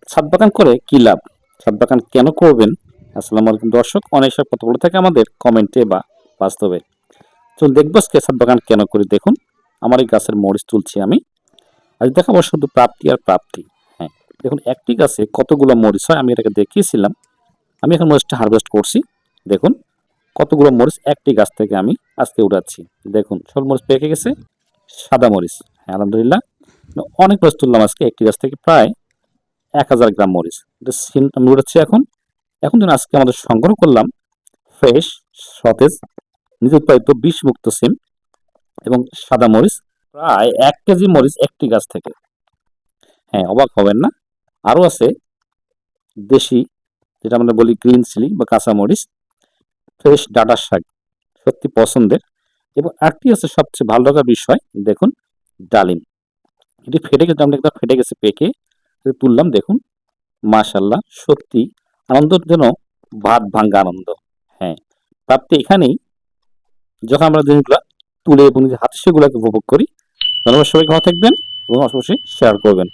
ছাদ বাগান করে কি লাভ? ছাদ বাগান কেন করবেন? আসসালামু আলাইকুম দর্শক, অনেক সময় কথা বলে থাকে আমাদের কমেন্টে বা বাস্তবে। তো দেখবো আজকে ছাদ বাগান কেন করি। দেখুন, আমার এই গাছের মরিচ তুলছি আমি। আজ দেখাবো শুধু প্রাপ্তি আর প্রাপ্তি। হ্যাঁ, দেখুন একটি গাছে কতগুলো মরিচ হয় আমি এটাকে দেখিয়েছিলাম। আমি এখন মরিচটা হারভেস্ট করছি। দেখুন কতগুলো মরিচ একটি গাছ থেকে আমি আজকে উঠাচ্ছি। দেখুন সব মরিচ পেকে গেছে, সাদা মরিচ। হ্যাঁ, আলহামদুলিল্লাহ। অনেক মরিচ তুললাম আজকে একটি গাছ থেকে, প্রায় 1000 গ্রাম মরিচ। এটা সিম আমি উঠাচ্ছি এখন। এখন যেন আজকে আমাদের সংগ্রহ করলাম ফ্রেশ, সতেজ, নিজে উৎপাদিত বিষমুক্ত সিম এবং সাদা মরিচ, প্রায় 1 কেজি মরিচ একটি গাছ থেকে। হ্যাঁ, অবাক হবেন না, আরও আছে দেশি, যেটা আমরা বলি গ্রিন চিলি বা কাঁচা মরিচ, ফ্রেশ ডাঁটার শাক, সত্যি পছন্দের। এবং আরেকটি আছে সবচেয়ে ভালো লাগার বিষয়, দেখুন ডালিম। এটি ফেটে গেছে, আমরা একবার ফেটে গেছে পেকে, তুললাম। দেখুন মাশাল্লাহ, সত্যি আনন্দ যেন ভাত ভাঙ্গা আনন্দ। হ্যাঁ, প্রাপ্তি এখানেই, যখন আমরা জিনিসগুলো তুলে এবং নিজের হাতে সেগুলোকে উপভোগ করি। ধন্যবাদ, সবাই ভালো থাকবেন এবং অবশ্যই শেয়ার করবেন।